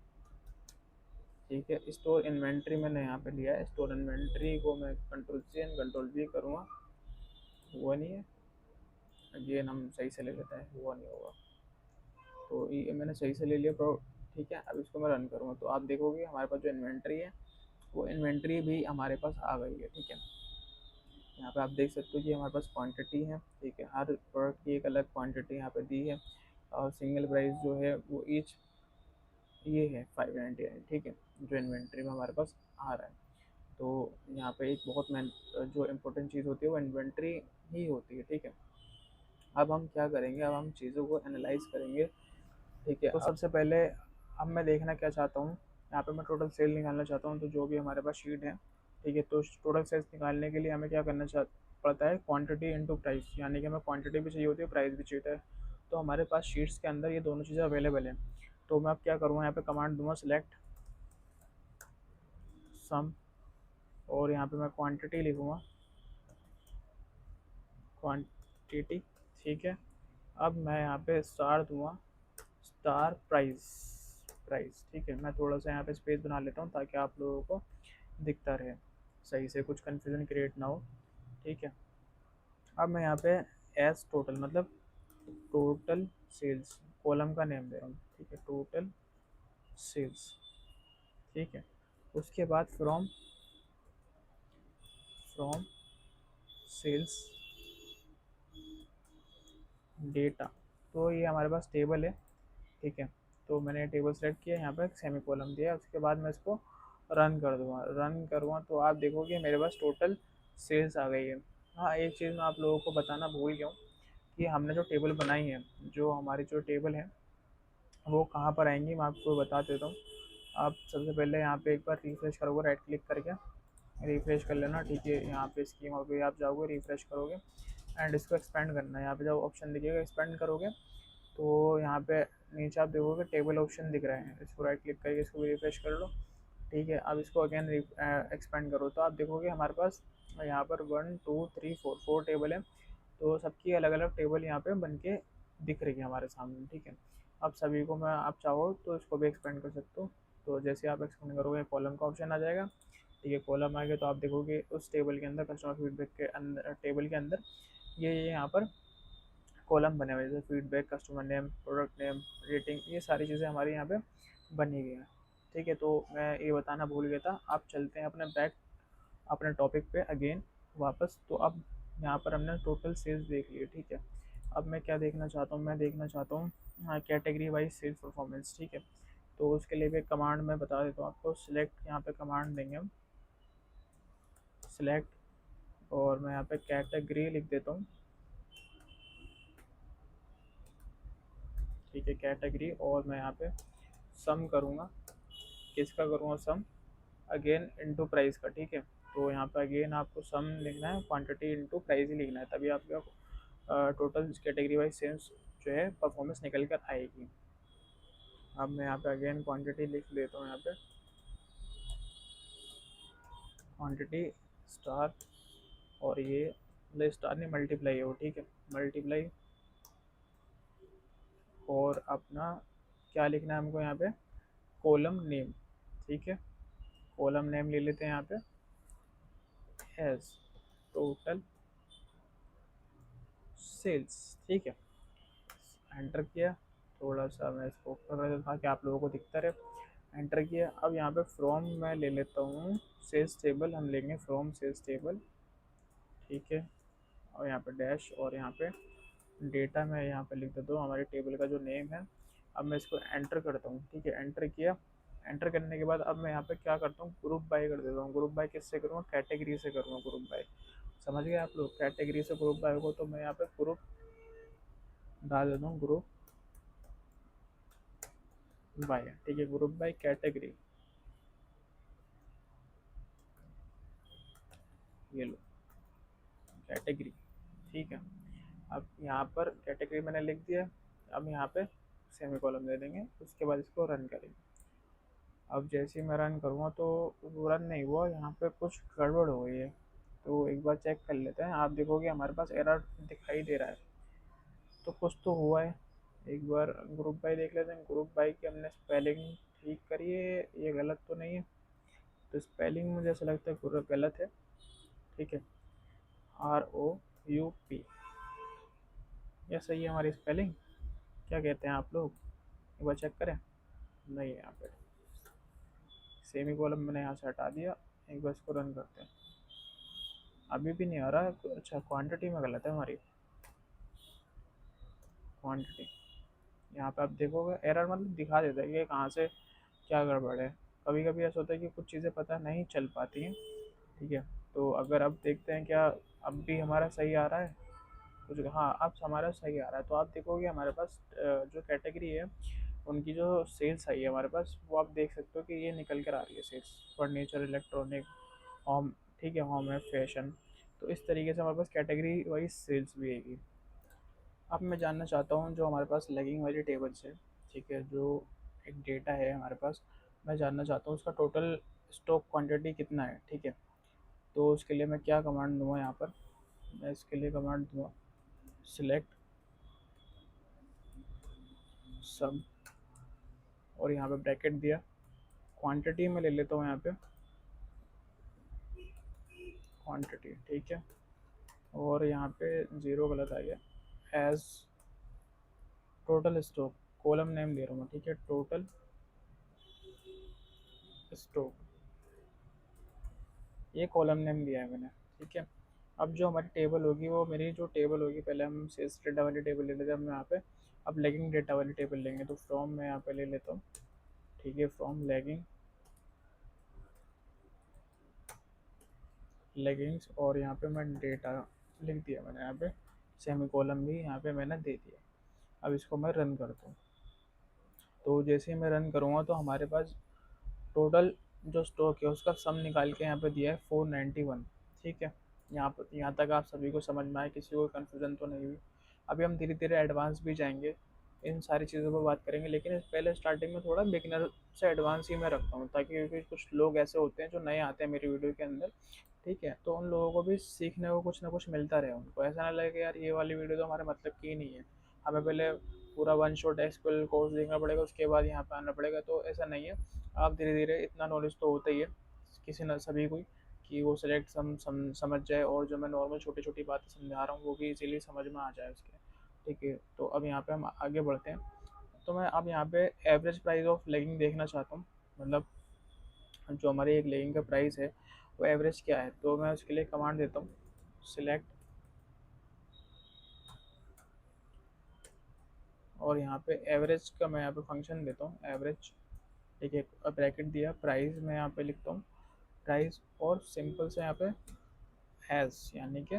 ठीक है। स्टोर इन्वेंट्री मैंने यहाँ पे लिया है, स्टोर इन्वेंट्री को मैं control C and control V करूँगा, हुआ नहीं है, अगेन हम सही से ले लेते हैं, हुआ नहीं होगा। तो ये मैंने सही से ले लिया प्रो, ठीक है। अब इसको मैं रन करूँगा तो आप देखोगे हमारे पास जो इन्वेंट्री है वो इन्वेंट्री भी हमारे पास आ गई है, ठीक है। यहाँ पे आप देख सकते हो कि हमारे पास क्वांटिटी है, ठीक है। हर प्रोडक्ट की एक अलग क्वांटिटी यहाँ पे दी है, और सिंगल प्राइस जो है वो ईच ये है 599, ठीक है, जो इन्वेंट्री में हमारे पास आ रहा है। तो यहाँ पे एक बहुत मेन जो इम्पोर्टेंट चीज़ होती है वो इन्वेंट्री ही होती है, ठीक है। अब हम क्या करेंगे, अब हम चीज़ों को एनालाइज करेंगे, ठीक है। तो सबसे पहले अब मैं देखना क्या चाहता हूँ, यहाँ पे मैं टोटल सेल निकालना चाहता हूँ। तो जो भी हमारे पास शीट है, ठीक है, तो टोटल सेल्स निकालने के लिए हमें क्या करना पड़ता है, क्वांटिटी इनटू प्राइस, यानी कि हमें क्वांटिटी भी चाहिए होती है, प्राइस भी चाहिए होता है। तो हमारे पास शीट्स के अंदर ये दोनों चीज़ें अवेलेबल हैं। तो मैं अब क्या करूँगा, यहाँ पे कमांड दूंगा सिलेक्ट सम, और यहाँ पे मैं क्वांटिटी लिखूँगा, क्वांटिटी, ठीक है। अब मैं यहाँ पे स्टार दूंगा, स्टार प्राइस, प्राइस। ठीक है, मैं थोड़ा सा यहाँ पे स्पेस बना लेता हूँ ताकि आप लोगों को दिखता रहे सही से, कुछ कन्फ्यूजन क्रिएट ना हो। ठीक है, अब मैं यहाँ पे एस टोटल मतलब टोटल सेल्स कॉलम का नेम दे रहा हूँ। ठीक है, टोटल सेल्स। ठीक है, उसके बाद फ्रॉम फ्रॉम सेल्स डेटा, तो ये हमारे पास टेबल है। ठीक है, तो मैंने टेबल सेलेक्ट किया, यहाँ पर एक सेमी कॉलम दिया, उसके बाद मैं इसको रन कर दूँगा। रन करूँगा तो आप देखोगे मेरे पास टोटल सेल्स आ गई है। हाँ, एक चीज़ मैं आप लोगों को बताना भूल गया हूँ कि हमने जो टेबल बनाई है, जो हमारी जो टेबल है वो कहाँ पर आएंगी, मैं आपको बता देता हूँ। आप सबसे पहले यहाँ पे एक बार रिफ्रेश करोगे, राइट क्लिक करके रिफ्रेश कर लेना। ठीक है, यहाँ पे स्कीम पे आप जाओगे, रिफ्रेश करोगे एंड इसको एक्सपेंड करना है। यहाँ पे जब ऑप्शन दिखेगा एक्सपेंड करोगे तो यहाँ पे नीचे आप देखोगे टेबल ऑप्शन दिख रहे हैं, इसको राइट क्लिक करके इसको भी रिफ्रेश कर लो। ठीक है, अब इसको अगेन एक्सपेंड करो तो आप देखोगे हमारे पास यहाँ पर 1 2 3 4 टेबल है। तो सबकी अलग अलग टेबल यहाँ पे बन के दिख रही है हमारे सामने। ठीक है, अब सभी को मैं, आप चाहो तो इसको भी एक्सपेंड कर सकते हो। तो जैसे आप एक्सपेंड करोगे कॉलम का ऑप्शन आ जाएगा। ठीक है, कॉलम आ गया तो आप देखोगे उस टेबल के अंदर, कस्टमर फीडबैक के अंदर, टेबल के अंदर ये यहाँ पर कॉलम बने हुए, जैसे feedback, customer name, product name, rating, ये सारी चीज़ें हमारी यहाँ पे बनी हुई हैं। ठीक है, तो मैं ये बताना भूल गया था। आप चलते हैं अपने बैक अपने टॉपिक पे अगेन वापस। तो अब यहाँ पर हमने टोटल सेल्स देख लिए। ठीक है, अब मैं क्या देखना चाहता हूँ, मैं देखना चाहता हूँ कैटेगरी वाइज सेल्स परफॉर्मेंस। ठीक है, तो उसके लिए भी एक कमांड मैं बता देता हूँ आपको। सिलेक्ट, यहाँ पे कमांड देंगे हम सिलेक्ट, और मैं यहाँ पे कैटेगरी लिख देता हूँ। ठीक है, कैटेगरी, और मैं यहाँ पे सम करूँगा। किसका करूँगा सम? अगेन इनटू प्राइस का। ठीक है, तो यहाँ पे अगेन आपको सम लिखना है, क्वांटिटी इनटू प्राइस ही लिखना है, तभी आपका टोटल कैटेगरी वाइज सेल्स जो है परफॉर्मेंस निकल कर आएगी। अब मैं यहाँ पे अगेन क्वांटिटी लिख देता हूँ, यहाँ पे क्वांटिटी स्टार, और ये मतलब स्टार नहीं, मल्टीप्लाई है वो। ठीक है, मल्टीप्लाई, और अपना क्या लिखना है हमको यहाँ पे, कॉलम नेम। ठीक है, कॉलम नेम ले लेते हैं यहाँ पे एज टोटल सेल्स। ठीक है, एंटर किया, थोड़ा सा मैं इसको ऊपर कर देता ताकि आप लोगों को दिखता रहे। एंटर किया, अब यहाँ पे फ्रॉम मैं ले लेता हूँ सेल्स टेबल, हम लेंगे फ्रॉम सेल्स टेबल। ठीक है, और यहाँ पे डैश, और यहाँ पे डेटा मैं यहाँ पे लिख देता हूँ हमारे टेबल का जो नेम है। अब मैं इसको एंटर करता हूँ। ठीक है, एंटर किया। एंटर करने के बाद अब मैं यहाँ पे क्या करता हूँ, ग्रुप बाय कर देता हूँ। ग्रुप बाय किससे करूँगा? कैटेगरी से करूँगा ग्रुप बाय। समझ गए आप लोग? कैटेगरी से ग्रुप बाय होगा तो मैं यहाँ पे ग्रुप डाल देता हूँ, ग्रुप बाय। ठीक है, ग्रुप बाय कैटेगरी, ये लो कैटेगरी। ठीक है, अब यहाँ पर कैटेगरी मैंने लिख दिया। अब यहाँ पे सेमी कॉलम दे देंगे, उसके बाद इसको रन करेंगे। अब जैसे ही मैं रन करूँगा तो वो रन नहीं हुआ, यहाँ पे कुछ गड़बड़ हो गई है। तो एक बार चेक कर लेते हैं। आप देखोगे हमारे पास एरर दिखाई दे रहा है, तो कुछ तो हुआ है। एक बार ग्रुप बाई देख लेते हैं। ग्रुप बाई की हमने स्पेलिंग ठीक करी है, ये गलत तो नहीं है? तो स्पेलिंग मुझे ऐसा लगता है पूरा गलत है। ठीक है, ROUP, या सही है हमारी स्पेलिंग? क्या कहते हैं आप लोग? एक बार चेक करें। नहीं है यहाँ पे, सेमी कॉलम मैंने यहाँ से हटा दिया। एक बार इसको रन करते हैं, अभी भी नहीं आ रहा है। तो अच्छा, क्वांटिटी में गलत है हमारी, क्वांटिटी। यहाँ पे आप देखोगे एरर मतलब दिखा देता है कि कहाँ से क्या गड़बड़ है। कभी कभी ऐसा होता है कि कुछ चीज़ें पता नहीं चल पाती हैं। ठीक है, तो अगर अब देखते हैं क्या अब भी हमारा सही आ रहा है कुछ? हाँ, अब हमारा सही आ रहा है। तो आप देखोगे हमारे पास जो कैटेगरी है उनकी जो सेल्स आई है हमारे पास, वो आप देख सकते हो कि ये निकल कर आ रही है सेल्स। Furniture, electronic, home. ठीक है, होम है, फैशन। तो इस तरीके से हमारे पास कैटेगरी वाइज सेल्स भी आएगी। अब मैं जानना चाहता हूँ जो हमारे पास लैगिंग वाली टेबल्स है, ठीक है, जो एक डेटा है हमारे पास, मैं जानना चाहता हूँ उसका टोटल स्टॉक क्वांटिटी कितना है। ठीक है, तो उसके लिए मैं क्या कमांड दूंगा यहाँ पर? मैं इसके लिए कमांड दूंगा सिलेक्ट सम, और यहाँ पे ब्रैकेट दिया। क्वांटिटी में ले लेता हूँ यहाँ पे क्वांटिटी, ठीक है। और यहाँ पे ज़ीरो गलत आ गया। As total stock, column name दे रहा हूँ मैं, ठीक है, टोटल स्टॉक, ये कॉलम नेम दिया है मैंने, ठीक है। अब जो हमारी टेबल होगी, वो मेरी जो टेबल होगी, पहले हम सेल्स डेटा वाली टेबल ले लेते हैं, हम यहाँ पे अब लैगिंग डेटा वाली टेबल लेंगे। तो फ्रॉम मैं यहाँ पे ले लेता हूँ, ठीक है, फ्रॉम लैगिंग, लेगिंग्स, और यहाँ पे मैं डेटा लिख दिया मैंने, यहाँ पे सेमी कॉलम भी यहाँ पे मैंने दे दिया। अब इसको मैं रन करता हूँ। तो जैसे ही मैं रन करूँगा तो हमारे पास टोटल जो स्टॉक है उसका सम निकाल के यहाँ पे दिया है 491, ठीक है। यहाँ तक आप सभी को समझ में आए, किसी को कन्फ्यूज़न तो नहीं हुई। अभी हम धीरे धीरे एडवांस भी जाएंगे, इन सारी चीज़ों पर बात करेंगे, लेकिन पहले स्टार्टिंग में थोड़ा बिगिनर से एडवांस ही मैं रखता हूँ, ताकि क्योंकि कुछ लोग ऐसे होते हैं जो नए आते हैं मेरी वीडियो के अंदर, ठीक है। तो उन लोगों को भी सीखने को कुछ ना कुछ मिलता रहे, उनको ऐसा ना लगे कि यार ये वाली वीडियो तो हमारे मतलब की नहीं है, हमें पहले पूरा वन शॉट एसक्यूएल कोर्स देखना पड़ेगा, उसके बाद यहाँ पे आना पड़ेगा। तो ऐसा नहीं है, आप धीरे धीरे, इतना नॉलेज तो होता ही है किसी न सभी को, कि वो सिलेक्ट समझ जाए, और जो मैं नॉर्मल छोटी छोटी बातें समझा रहा हूँ वो भी इजीली समझ में आ जाए उसके, ठीक है। तो अब यहाँ पे हम आगे बढ़ते हैं। तो मैं अब यहाँ पे एवरेज प्राइस ऑफ लेगिंग देखना चाहता हूँ, मतलब जो हमारी एक लेगिंग का प्राइस है वो एवरेज क्या है। तो मैं उसके लिए कमांड देता हूँ, सिलेक्ट, और यहाँ पे एवरेज का मैं यहाँ पे फंक्शन देता हूँ एवरेज, ठीक है। ब्रैकेट दिया, प्राइस मैं यहाँ पे लिखता हूँ प्राइस, और सिंपल से यहाँ पे हैज़, यानी कि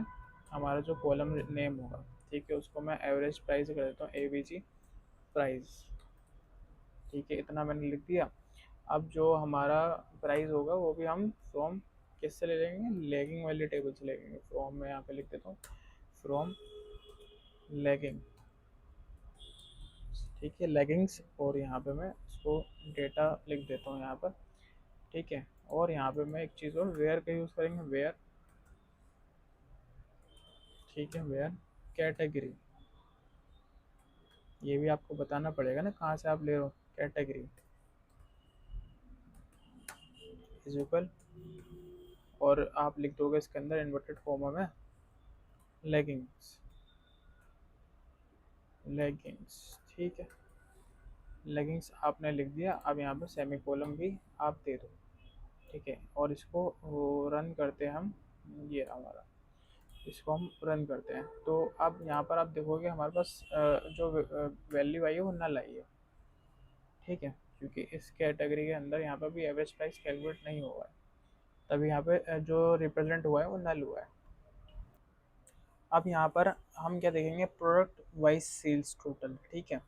हमारा जो कॉलम नेम होगा, ठीक है, उसको मैं एवरेज प्राइस कर देता हूँ, एवीजी प्राइस, ठीक है। इतना मैंने लिख दिया। अब जो हमारा प्राइस होगा वो भी हम फ्रॉम किससे ले लेंगे, लेगिंग वाली टेबल से ले लेंगे। फ्रॉम मैं यहाँ पे लिख देता हूँ, फ्रॉम लेगिंग, ठीक है, लेगिंग्स, और यहाँ पे मैं इसको डेटा लिख देता हूँ यहाँ पर, ठीक है। और यहाँ पे मैं एक चीज़ और वेयर का यूज़ करेंगे, वेयर, ठीक है, वेयर कैटेगरी, ये भी आपको बताना पड़ेगा ना कहाँ से आप ले रहे हो, कैटेगरी इज इक्वल, और आप लिख दोगे इसके अंदर इन्वर्टेड कॉमा में लेगिंग्स, लेगिंग्स, ठीक है, लेगिंग्स आपने लिख दिया। अब यहाँ पर सेमी कॉलम भी आप दे दो, ठीक है। और इसको रन करते हैं हम, ये रहा हमारा, इसको हम रन करते हैं। तो अब यहाँ पर आप देखोगे हमारे पास जो वैल्यू आई है वो नल आई है, ठीक है, क्योंकि इस कैटेगरी के अंदर यहाँ पर भी एवरेज प्राइस कैलकुलेट नहीं हुआ है, तभी यहाँ पे जो रिप्रेजेंट हुआ है वो नल हुआ है। अब यहाँ पर हम क्या देखेंगे, प्रोडक्ट वाइज सेल्स टोटल, ठीक है।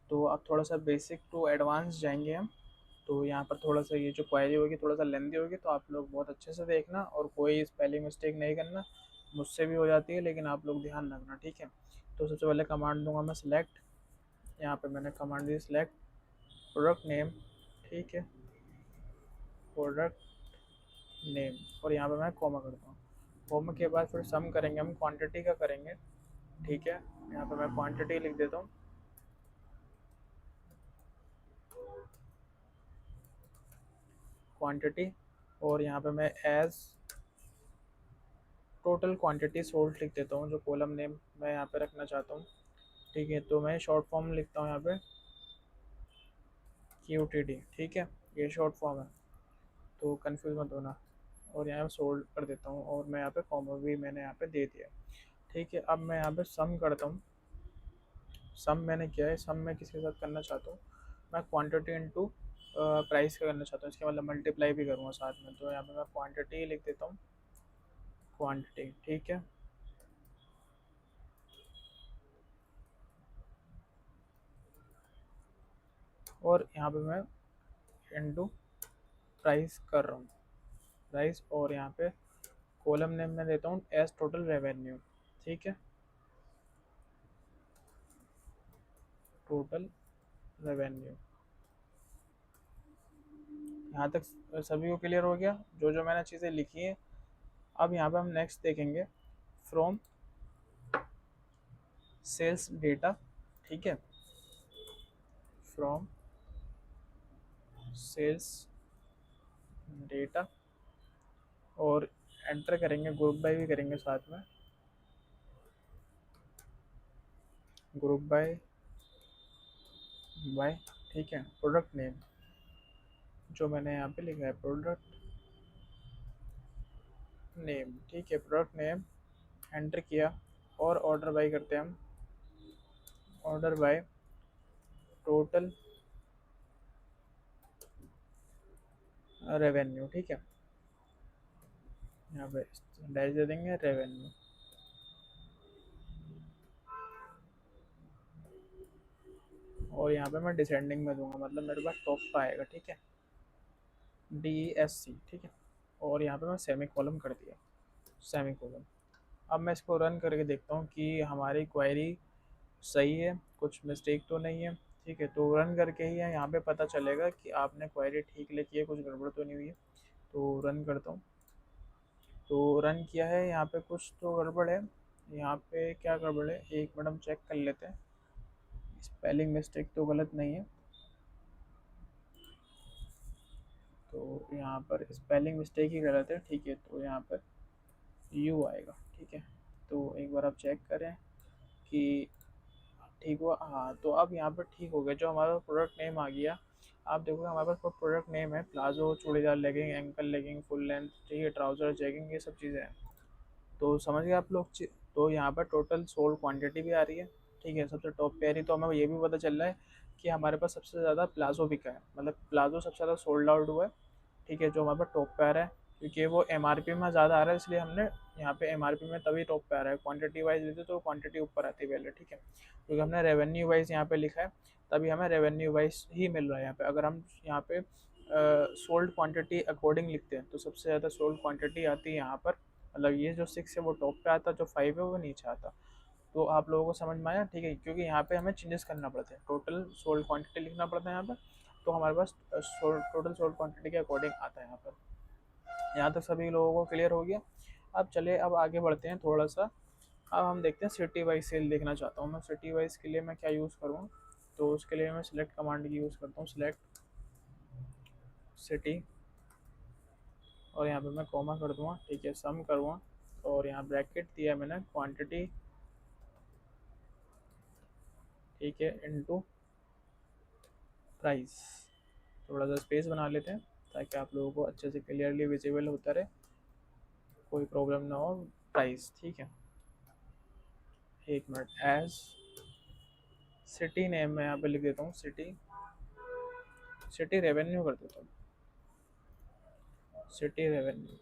तो अब थोड़ा सा बेसिक टू एडवांस जाएंगे हम। तो यहाँ पर थोड़ा सा ये जो क्वेरी होगी थोड़ा सा लेंदी होगी, तो आप लोग बहुत अच्छे से देखना, और कोई स्पेलिंग मिस्टेक नहीं करना, मुझसे भी हो जाती है लेकिन आप लोग ध्यान रखना, ठीक है। तो सबसे पहले कमांड दूंगा मैं सिलेक्ट, यहाँ पे मैंने कमांड दी सिलेक्ट प्रोडक्ट नेम, ठीक है, प्रोडक्ट नेम, और यहाँ पे मैं कॉमा करता हूँ। कॉमा के बाद फिर सम करेंगे हम, क्वांटिटी का करेंगे, ठीक है। यहाँ पे मैं क्वांटिटी लिख देता हूँ, क्वांटिटी, और यहाँ पे मैं एज टोटल क्वांटिटी सोल्ड लिख देता हूँ, जो कॉलम नेम मैं यहाँ पे रखना चाहता हूँ, ठीक है। तो मैं शॉर्ट फॉर्म लिखता हूँ यहाँ पे QTD, ठीक है, ये शॉर्ट फॉर्म है, तो कंफ्यूज मत होना। और यहाँ पे सोल्ड कर देता हूँ, और मैं यहाँ पे कॉमा भी मैंने यहाँ पे दे दिया, ठीक है। अब मैं यहाँ पे सम करता हूँ, सम मैंने किया है, सम मैं किसके साथ करना चाहता हूँ, मैं क्वांटिटी इनटू प्राइस का करना चाहता हूँ, इसके मतलब मल्टीप्लाई भी करूँगा साथ में। तो यहाँ पे मैं क्वांटिटी लिख देता हूँ, क्वांटिटी, ठीक है। और यहाँ पे मैं इनटू प्राइस कर रहा हूँ, प्राइस, और यहाँ पे कॉलम नेम में देता हूँ एज टोटल रेवेन्यू, ठीक है, टोटल रेवेन्यू। यहाँ तक सभी को क्लियर हो गया जो जो मैंने चीज़ें लिखी हैं। अब यहाँ पे हम नेक्स्ट देखेंगे फ्रॉम सेल्स डेटा, ठीक है, फ्रॉम सेल्स डेटा, और एंटर करेंगे, ग्रुप बाय भी करेंगे साथ में, ग्रुप बाय बाय, ठीक है। प्रोडक्ट नेम जो मैंने यहाँ पे लिखा है, प्रोडक्ट नेम, ठीक है, प्रोडक्ट नेम एंटर किया। और ऑर्डर बाय करते हैं हम, ऑर्डर बाय टोटल रेवेन्यू, ठीक है। यहाँ पे डैश दे देंगे रेवेन्यू, और यहाँ पे मैं डिसेंडिंग में दूंगा, मतलब मेरे पास टॉप का आएगा, ठीक है, DESC, ठीक है। और यहाँ पे मैं सेमी कॉलम कर दिया, सेमी कॉलम। अब मैं इसको रन करके देखता हूँ कि हमारी क्वेरी सही है, कुछ मिस्टेक तो नहीं है, ठीक है। तो रन करके ही यहाँ पे पता चलेगा कि आपने क्वेरी ठीक लिखी है, कुछ गड़बड़ तो नहीं हुई है। तो रन करता हूँ, तो रन किया है, यहाँ पे कुछ तो गड़बड़ है। यहाँ पे क्या गड़बड़ है, एक मिनट हम चेक कर लेते हैं। स्पेलिंग मिस्टेक तो गलत नहीं है, तो यहाँ पर स्पेलिंग मिस्टेक ही गलत है, ठीक है। तो यहाँ पर यू आएगा, ठीक है। तो एक बार आप चेक करें कि ठीक हुआ, हाँ। तो अब यहाँ पर ठीक हो गया, जो हमारा प्रोडक्ट नेम आ गया। आप देखोगे हमारे पास प्रोडक्ट नेम है palazzo, churidar, legging, ankle legging, full length, ठीक है, ट्राउजर, जैगिंग, ये सब चीज़ें हैं। तो समझ गए आप लोग। तो यहाँ पर टोटल सोल्ड क्वांटिटी भी आ रही है, ठीक है, सबसे टॉप पे आ रही है। तो हमें ये भी पता चल रहा है कि हमारे पास सबसे ज़्यादा प्लाजो बिका है, मतलब प्लाजो सबसे ज़्यादा सोल्ड आउट हुआ है, ठीक है, जो हमारे पास टॉप पे आ रहा है। क्योंकि वो MRP में ज़्यादा आ रहा है, इसलिए हमने यहाँ पे MRP में तभी टॉप पे आ रहा है। क्वांटिटी वाइज लेते तो क्वांटिटी ऊपर आती है पहले, ठीक है। क्योंकि हमने रेवेन्यू वाइज यहाँ पे लिखा है, तभी हमें रेवेन्यू वाइज ही मिल रहा है यहाँ पे। अगर हम यहाँ पे सोल्ड क्वांटिटी अकॉर्डिंग लिखते हैं तो सबसे ज़्यादा सोल्ड क्वांटिटी आती है यहाँ पर, मतलब ये जो 6 है वो टॉप पे आता, जो 5 है वो नीचे आता। तो आप लोगों को समझ में आया, ठीक है। क्योंकि यहाँ पे हमें चेंजेस करना पड़ता है, टोटल सोल्ड क्वांटिटी लिखना पड़ता है यहाँ पर, तो हमारे पास टोटल सोल्ड क्वांटिटी के अकॉर्डिंग आता है यहाँ पर। यहाँ तक सभी लोगों को क्लियर हो गया। अब चलिए, अब आगे बढ़ते हैं थोड़ा सा। अब हम देखते हैं सिटी वाइज सेल देखना चाहता हूँ मैं। सिटी वाइज के लिए मैं क्या यूज़ करूँ, तो उसके लिए मैं सिलेक्ट कमांड की यूज़ करता हूँ, सिलेक्ट सिटी, और यहाँ पे मैं कॉमा कर दूँगा, ठीक है, सम करूँगा, और यहाँ ब्रैकेट दिया मैंने क्वांटिटी, ठीक है, इनटू प्राइस। थोड़ा सा स्पेस बना लेते हैं ताकि आप लोगों को अच्छे से क्लियरली विजिबल होता रहे, कोई प्रॉब्लम ना हो। प्राइस, ठीक है, एक मिनट। एज सिटी नेम मैं यहाँ पे लिख देता हूँ, सिटी, सिटी रेवेन्यू कर देता हूँ, सिटी रेवेन्यू,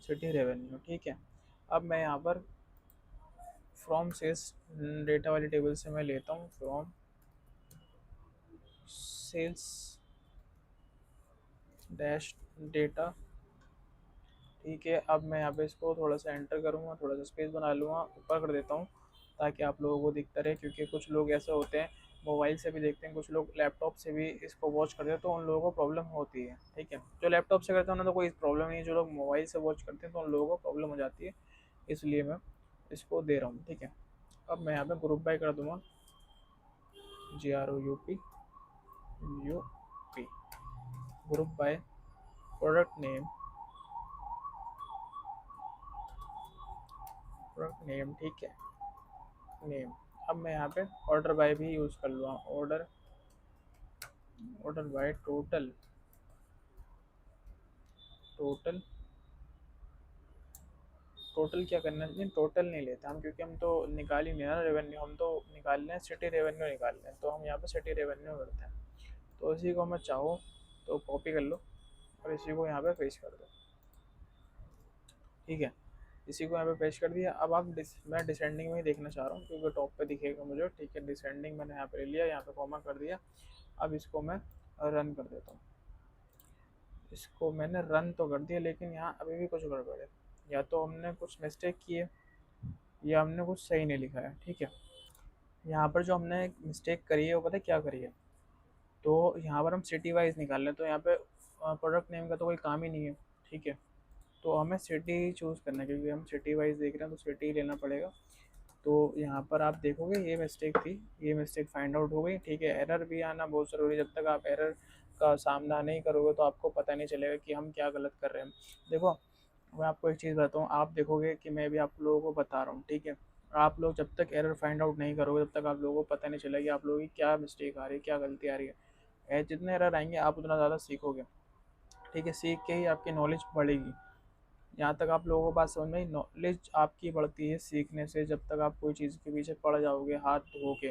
सिटी रेवेन्यू, ठीक है। अब मैं यहाँ पर फ्रॉम सेल्स डेटा वाली टेबल से मैं लेता हूँ, फ्रॉम सेल्स डैश डेटा, ठीक है। अब मैं यहाँ पे इसको थोड़ा सा एंटर करूँगा, थोड़ा सा स्पेस बना लूँगा, ऊपर कर देता हूँ ताकि आप लोगों को दिखता रहे। क्योंकि कुछ लोग ऐसे होते हैं मोबाइल से भी देखते हैं, कुछ लोग लैपटॉप से भी इसको वॉच करते हैं, तो उन लोगों को प्रॉब्लम होती है, ठीक है। जो लैपटॉप से करते हैं उन्हें तो कोई प्रॉब्लम नहीं है, जो लोग मोबाइल से वॉच करते हैं तो उन लोगों को प्रॉब्लम हो जाती है, इसलिए मैं इसको दे रहा हूँ, ठीक है। अब मैं यहाँ पे ग्रुप बाय कर दूँगा, GROUP group by product name, product name, ठीक है, नेम। अब मैं यहाँ पे ऑर्डर बाय भी यूज़ कर लूँगा, order, order by total, total, total क्या करना है, टोटल नहीं लेते हम, क्योंकि हम तो निकाल ही नहीं ना रेवेन्यू, हम तो निकाल रहे हैं सिटी रेवेन्यू निकाल रहे हैं, तो हम यहाँ पे सिटी रेवेन्यू करते हैं। तो इसी को मैं चाहूँ तो कॉपी कर लो और इसी को यहाँ पे पेस्ट कर दो, ठीक है। इसी को यहाँ पे पेस्ट कर दिया। अब आप मैं डिसेंडिंग में ही देखना चाह रहा हूँ क्योंकि टॉप पे दिखेगा मुझे, ठीक है। डिसेंडिंग मैंने यहाँ पे ले लिया, यहाँ पे कॉमा कर दिया। अब इसको मैं रन कर देता हूँ, इसको मैंने रन तो कर दिया, लेकिन यहाँ अभी भी कुछ गड़बड़ है, या तो हमने कुछ मिस्टेक की है या हमने कुछ सही नहीं लिखा है, ठीक है। यहाँ पर जो हमने मिस्टेक करी है वो पता है क्या करी है, तो यहाँ पर हम सिटी वाइज निकाल लें, तो यहाँ पे प्रोडक्ट नेम का तो कोई काम ही नहीं है, ठीक है। तो हमें सिटी चूज़ करना है, क्योंकि हम सिटी वाइज देख रहे हैं तो सिटी लेना पड़ेगा। तो यहाँ पर आप देखोगे ये मिस्टेक थी, ये मिस्टेक फाइंड आउट हो गई, ठीक है। एरर भी आना बहुत ज़रूरी है, जब तक आप एरर का सामना नहीं करोगे तो आपको पता नहीं चलेगा कि हम क्या गलत कर रहे हैं। देखो, मैं आपको एक चीज़ बताता हूँ, आप देखोगे कि मैं भी आप लोगों को बता रहा हूँ, ठीक है। आप लोग जब तक एरर फाइंड आउट नहीं करोगे, तब तक आप लोगों को पता नहीं चलेगा कि आप लोगों की क्या मिस्टेक आ रही है, क्या गलती आ रही है। जितने एरर आएंगे आप उतना ज़्यादा सीखोगे, ठीक है। सीख के ही आपकी नॉलेज बढ़ेगी। यहाँ तक आप लोगों को बात समझ में, नॉलेज आपकी बढ़ती है सीखने से। जब तक आप कोई चीज़ के पीछे पड़ जाओगे हाथ धो के,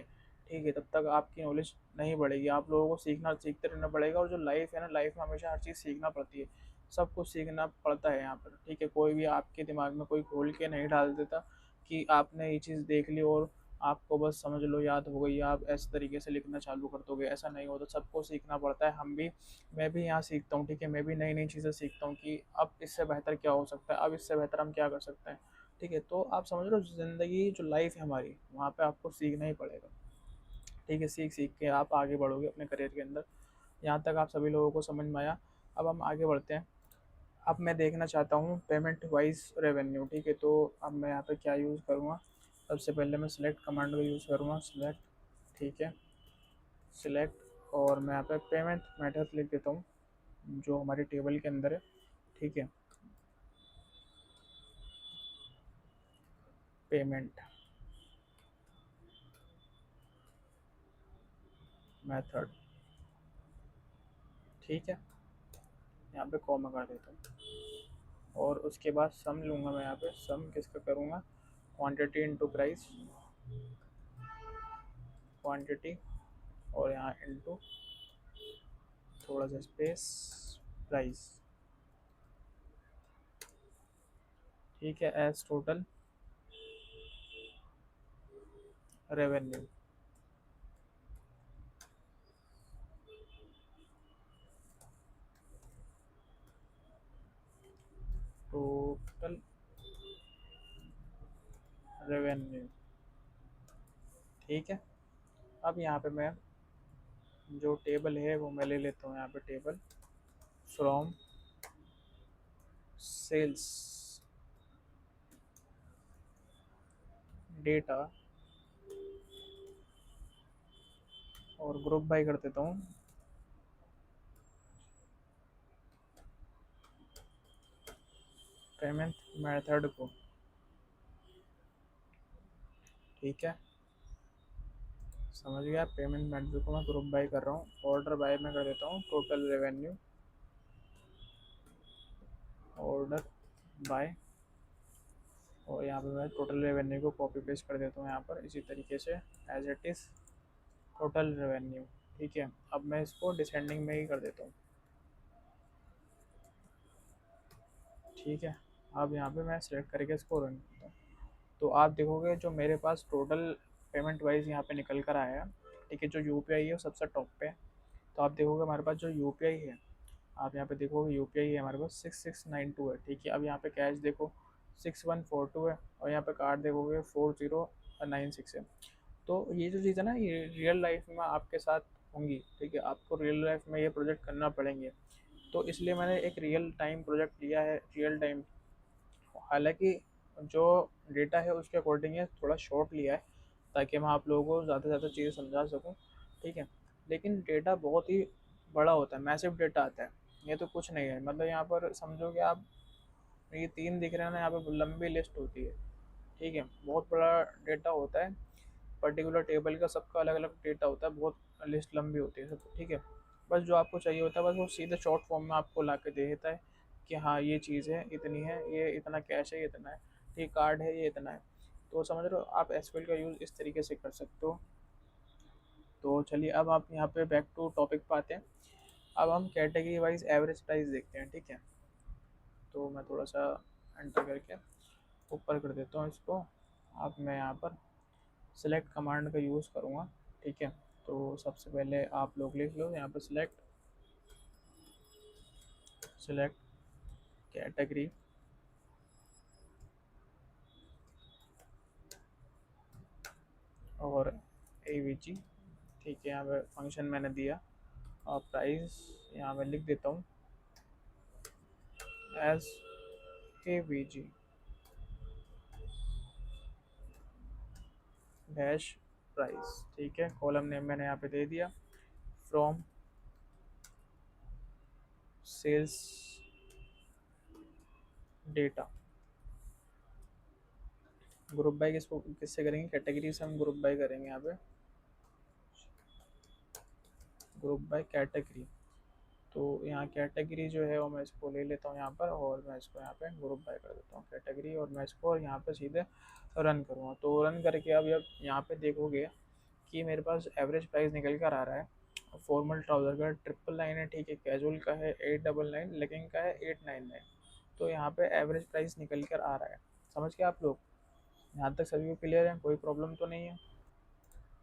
ठीक है, तब तक आपकी नॉलेज नहीं बढ़ेगी। आप लोगों को सीखना, सीखते रहना पड़ेगा। और जो लाइफ है ना, लाइफ में हमेशा हर चीज़ सीखना पड़ती है, सब कुछ सीखना पड़ता है यहाँ पर, ठीक है। कोई भी आपके दिमाग में कोई खोल के नहीं डाल देता कि आपने ये चीज़ देख ली और आपको बस समझ लो याद हो गई, आप ऐसे तरीके से लिखना चालू कर दोगे, ऐसा नहीं होता। सबको सीखना पड़ता है। हम भी, मैं भी यहाँ सीखता हूँ, ठीक है। मैं भी नई नई चीज़ें सीखता हूँ कि अब इससे बेहतर क्या हो सकता है, अब इससे बेहतर हम क्या कर सकते हैं, ठीक है। तो आप समझ लो, ज़िंदगी जो लाइफ है हमारी, वहाँ पे आपको सीखना ही पड़ेगा, ठीक है। सीख सीख के आप आगे बढ़ोगे अपने करियर के अंदर। यहाँ तक आप सभी लोगों को समझ में आया। अब हम आगे बढ़ते हैं। अब मैं देखना चाहता हूँ पेमेंट वाइज रेवेन्यू, ठीक है। तो अब मैं यहाँ पे क्या यूज़ करूँगा, सबसे पहले मैं सिलेक्ट कमांड का यूज़ करूँगा, सिलेक्ट, ठीक है, सिलेक्ट। और मैं यहाँ पे पेमेंट मेथड लिख देता हूँ जो हमारी टेबल के अंदर है, ठीक है। पेमेंट मेथड, ठीक है। यहाँ पे कॉमा कर देता हूँ। और उसके बाद सम लूँगा मैं, यहाँ पे सम किसका करूँगा, क्वांटिटी इनटू प्राइस, क्वांटिटी, और यहाँ इनटू थोड़ा सा स्पेस, प्राइस, ठीक है, as total revenue. Total revenue, ठीक है। अब यहाँ पे मैं जो टेबल है वो मैं ले लेता हूँ, यहाँ पे टेबल फ्रॉम सेल्स डेटा, और ग्रुप बाई कर देता हूँ पेमेंट मेथड को, ठीक है। समझ गया, पेमेंट मेथड को मैं ग्रुप बाय कर रहा हूँ। ऑर्डर बाय में कर देता हूँ टोटल रेवेन्यू, ऑर्डर बाय। और यहाँ पे मैं टोटल रेवेन्यू को कॉपी पेस्ट कर देता हूँ यहाँ पर इसी तरीके से, as it is total revenue, ठीक है। अब मैं इसको डिसेंडिंग में ही कर देता हूँ, ठीक है। अब यहाँ पे मैं सेलेक्ट करके इसको रन करता हूँ। तो आप देखोगे जो मेरे पास टोटल पेमेंट वाइज यहाँ पे निकल कर आया, ठीक है। जो यूपीआई है वो सबसे टॉप पे है। तो आप देखोगे हमारे पास जो यूपीआई है, आप यहाँ पे देखोगे यूपीआई है हमारे पास 6692 है, ठीक है। अब यहाँ पे कैश देखो 6142 है, और यहाँ पे कार्ड देखोगे 4096 है। तो ये जो चीज़ है ना, ये रियल लाइफ में आपके साथ होंगी, ठीक है। आपको रियल लाइफ में ये प्रोजेक्ट करना पड़ेंगे। तो इसलिए मैंने एक रियल टाइम प्रोजेक्ट लिया है, रियल टाइम। हालांकि जो डेटा है उसके अकॉर्डिंग है, थोड़ा शॉर्ट लिया है ताकि मैं आप लोगों को ज़्यादा से ज़्यादा चीज़ें समझा सकूँ, ठीक है। लेकिन डेटा बहुत ही बड़ा होता है, मैसिव डेटा आता है। ये तो कुछ नहीं है, मतलब यहाँ पर समझो कि आप, ये तीन दिख रहे हैं ना, यहाँ पे लंबी लिस्ट होती है, ठीक है। बहुत बड़ा डेटा होता है, पर्टिकुलर टेबल का सबका अलग अलग डेटा होता है, बहुत लिस्ट लंबी होती है सब, ठीक है। बस जो आपको चाहिए होता है, बस वो सीधे शॉर्ट फॉर्म में आपको ला के दे देता है कि हाँ ये चीज़ है, इतनी है, ये इतना कैश है, ये इतना है, ये कार्ड है, ये इतना है। तो समझ रहे हो, आप एसक्यूएल का यूज़ इस तरीके से कर सकते हो। तो चलिए अब आप यहाँ पे बैक टू टॉपिक पे आते हैं। अब हम कैटेगरी वाइज एवरेज प्राइस देखते हैं, ठीक है। तो मैं थोड़ा सा एंटर करके ऊपर कर देता हूँ इसको। अब मैं यहाँ पर सेलेक्ट कमांड का यूज़ करूँगा, ठीक है। तो सबसे पहले आप लोग लिख लो यहाँ पर सिलेक्ट, सिलेक्ट कैटेगरी, और एवीजी, ठीक है। यहाँ पे फंक्शन मैंने दिया, और प्राइस यहाँ पे लिख देता हूँ एज एवीजी, डैश प्राइस, ठीक है। कॉलम नेम मैंने यहाँ पे दे दिया, from sales data. Group by किसको किससे करेंगे, कैटेगरी से हम ग्रुप बाय करेंगे यहाँ पे, ग्रुप बाय कैटेगरी। तो यहाँ कैटेगरी जो है वो मैं इसको ले लेता हूँ यहाँ पर, और मैं इसको यहाँ पे ग्रुप बाय कर देता हूँ कैटेगरी, और मैं इसको यहाँ पे सीधे रन करूँगा। तो रन करके अब यहाँ पे देखोगे कि मेरे पास एवरेज प्राइस निकल कर आ रहा है। फॉर्मल ट्राउज़र का 999 है, ठीक है। कैजुअल का है 899, लेगिंग का है 899। तो यहाँ पे एवरेज प्राइस निकल कर आ रहा है। समझ के आप लोग, यहाँ तक सभी को क्लियर है, कोई प्रॉब्लम तो नहीं है।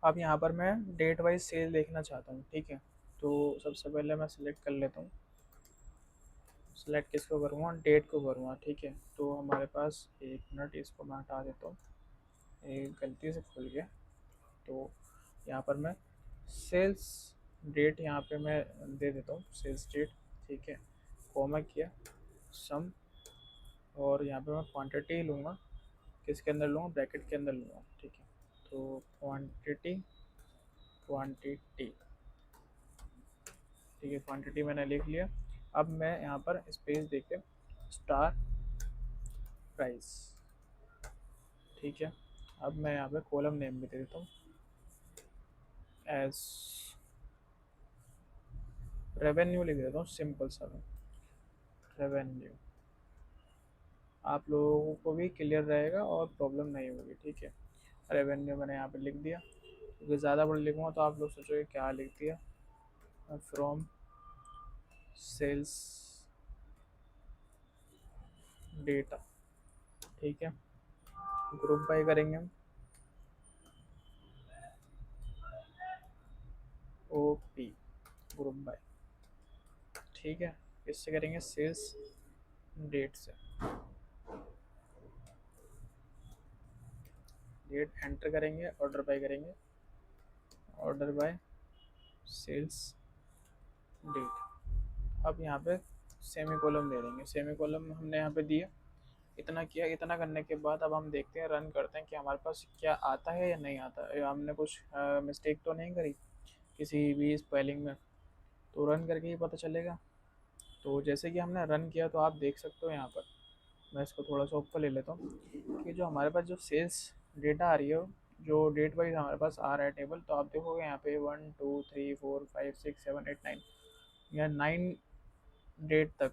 अब यहाँ पर मैं डेट वाइज सेल देखना चाहता हूँ, ठीक है। तो सबसे पहले मैं सिलेक्ट कर लेता हूँ, सिलेक्ट किसको करूँगा, डेट को करूँगा, ठीक है। तो हमारे पास, एक मिनट इसको मैं हटा देता हूँ, एक गलती से खुल गया। तो यहाँ पर मैं सेल्स डेट यहाँ पे मैं दे देता हूँ, सेल्स डेट, ठीक है। कॉमा किया, सम, और यहाँ पे मैं क्वांटिटी लूँगा, किसके अंदर लूँगा, ब्रैकेट के अंदर लूँगा, ठीक है। तो क्वांटिटी, क्वांटिटी, ठीक है, क्वांटिटी मैंने लिख लिया। अब मैं यहाँ पर स्पेस देके स्टार प्राइस, ठीक है। अब मैं यहाँ पे कॉलम नेम भी दे देता हूँ एज रेवेन्यू, लिख देता हूँ सिंपल सा रेवेन्यू। आप लोगों को भी क्लियर रहेगा और प्रॉब्लम नहीं होगी, ठीक है। रेवेन्यू मैंने यहाँ पे लिख दिया, क्योंकि ज़्यादा बड़ा लिखूँगा तो आप लोग सोचोगे क्या लिख दिया। फ्रॉम सेल्स डेटा, ठीक है। ग्रुप बाय करेंगे हम, ओ पी, ग्रुप बाय, ठीक है। इससे करेंगे सेल्स डेट से, डेट एंटर करेंगे, ऑर्डर बाय करेंगे, ऑर्डर बाय सेल्स डेट। अब यहाँ पे सेमी कॉलम दे देंगे, सेमी कॉलम हमने यहाँ पे दिया। इतना किया, इतना करने के बाद अब हम देखते हैं, रन करते हैं कि हमारे पास क्या आता है या नहीं आता है, हमने कुछ मिस्टेक तो नहीं करी किसी भी स्पेलिंग में। तो रन करके ही पता चलेगा। तो जैसे कि हमने रन किया, तो आप देख सकते हो यहाँ पर, मैं इसको थोड़ा सा ऊपर ले लेता हूँ, कि जो हमारे पास जो सेल्स डेटा आ रही है, जो डेट वाइज हमारे पास आ रहा है टेबल, तो आप देखोगे यहाँ पे 1 2 3 4 5 6 7 8 9, या 9 डेट तक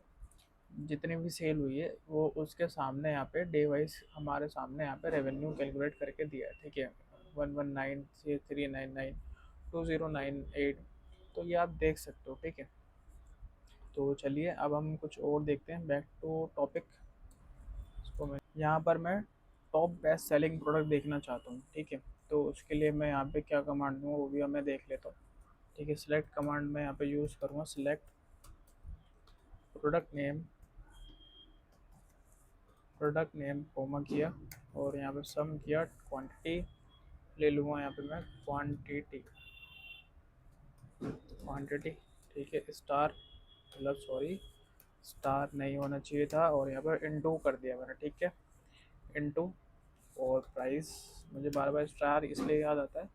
जितनी भी सेल हुई है, वो उसके सामने यहाँ पे डे वाइज हमारे सामने यहाँ पे रेवेन्यू कैलकुलेट करके दिया है, ठीक है। 119 399 2098, तो ये आप देख सकते हो, ठीक है। तो चलिए अब हम कुछ और देखते हैं, बैक टू टॉपिक। इसको मैं यहाँ पर मैं टॉप बेस्ट सेलिंग प्रोडक्ट देखना चाहता हूँ, ठीक है। तो उसके लिए मैं यहाँ पे क्या कमांड दूँगा वो भी मैं देख लेता हूँ, ठीक है। सिलेक्ट कमांड में यहाँ पे यूज़ करूँगा, select product name, product name comma किया, और यहाँ पे सम किया, क्वांटिटी ले लूँगा यहाँ पे मैं, क्वांटिटी, क्वांटिटी, ठीक है। स्टार, मतलब सॉरी, स्टार नहीं होना चाहिए था, और यहाँ पर इनटू कर दिया मैंने, ठीक है, इनटू। और प्राइस, मुझे बार बार स्टार इसलिए याद आता है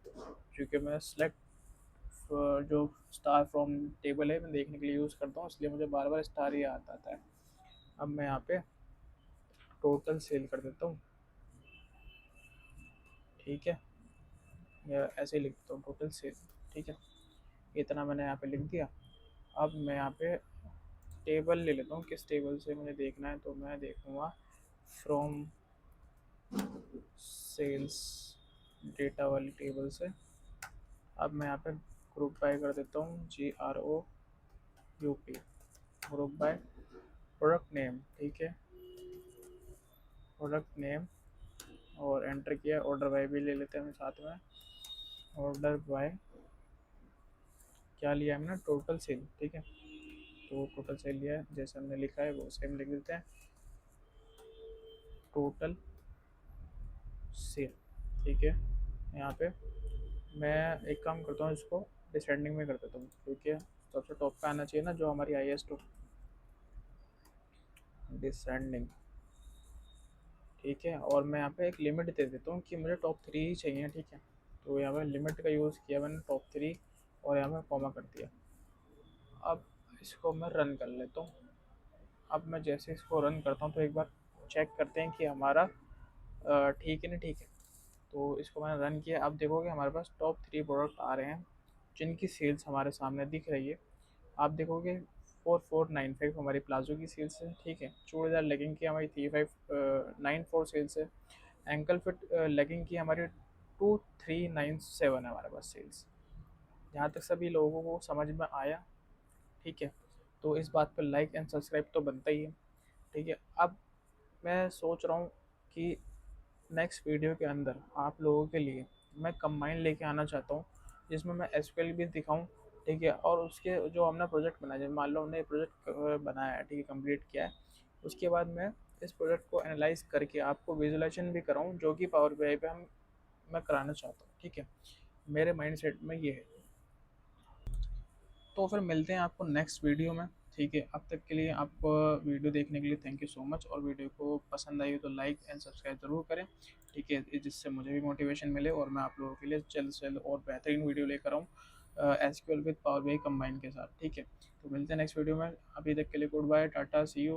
क्योंकि मैं सेलेक्ट जो स्टार फ्रॉम टेबल है मैं देखने के लिए यूज़ करता हूँ, इसलिए मुझे बार बार स्टार ही याद आता है। अब मैं यहाँ पे टोटल सेल कर देता हूँ, ठीक है, या ऐसे ही लिख देता हूँ टोटल सेल, ठीक है। इतना मैंने यहाँ पे लिख दिया। अब मैं यहाँ पे टेबल ले लेता हूँ, किस टेबल से मुझे देखना है, तो मैं देखूँगा फ्रॉम सेल्स डेटा वाली टेबल से। अब मैं यहाँ पे ग्रुप बाय कर देता हूँ, GROUP, group by product name, ठीक है, प्रोडक्ट नेम, और एंटर किया। ऑर्डर बाय भी ले लेते हैं हम साथ में, ऑर्डर बाय क्या लिया हमने, टोटल सेल, ठीक है। तो टोटल सेल लिया है, जैसे हमने लिखा है वो सेम लिख देते हैं, टोटल सेल, ठीक है। यहाँ पे मैं एक काम करता हूँ, इसको डिसेंडिंग में कर देता हूँ, क्योंकि सबसे टॉप पे आना चाहिए ना जो हमारी हाईएस्ट हो, डिसेंडिंग, ठीक है। और मैं यहाँ पे एक लिमिट दे देता हूँ कि मुझे टॉप 3 ही चाहिए, ठीक है। तो यहाँ पर लिमिट का यूज़ किया मैंने टॉप 3 और यहाँ पर कॉमा कर दिया। अब इसको मैं रन कर लेता हूँ। अब मैं जैसे इसको रन करता हूँ तो एक बार चेक करते हैं कि हमारा ठीक है ना, ठीक है। तो इसको मैंने रन किया। अब देखोगे हमारे पास टॉप 3 प्रोडक्ट आ रहे हैं जिनकी सेल्स हमारे सामने दिख रही है। आप देखोगे 4495 हमारी प्लाजो की सेल्स है, ठीक है। चूड़ीदार लेगिंग की हमारी 3594 सेल्स है। एंकल फिट लेगिंग की हमारी 2397 है हमारे पास सेल्स। यहाँ तक सभी लोगों को समझ में आया, ठीक है। तो इस बात पर लाइक एंड सब्सक्राइब तो बनता ही है, ठीक है। अब मैं सोच रहा हूँ कि नेक्स्ट वीडियो के अंदर आप लोगों के लिए मैं कंबाइन लेके आना चाहता हूँ, जिसमें मैं एसक्यूएल भी दिखाऊँ, ठीक है। और उसके जो हमने प्रोजेक्ट बनाया, जैसे मान लो हमने प्रोजेक्ट बनाया है, ठीक है, कंप्लीट किया है। उसके बाद मैं इस प्रोजेक्ट को एनालाइज करके आपको विजुलाइजेशन भी कराऊँ, जो कि पावर बीआई पे मैं कराना चाहता हूँ, ठीक है। मेरे माइंड सेट में ये है। तो फिर मिलते हैं आपको नेक्स्ट वीडियो में, ठीक है। अब तक के लिए आप वीडियो देखने के लिए थैंक यू सो मच। और वीडियो को पसंद आई हो तो लाइक एंड सब्सक्राइब ज़रूर करें, ठीक है, जिससे मुझे भी मोटिवेशन मिले और मैं आप लोगों के लिए जल्द से जल्द और बेहतरीन वीडियो लेकर आऊँ SQL with power BI combine के साथ, ठीक है। तो मिलते हैं नेक्स्ट वीडियो में। अभी तक के लिए good bye, tata, see you.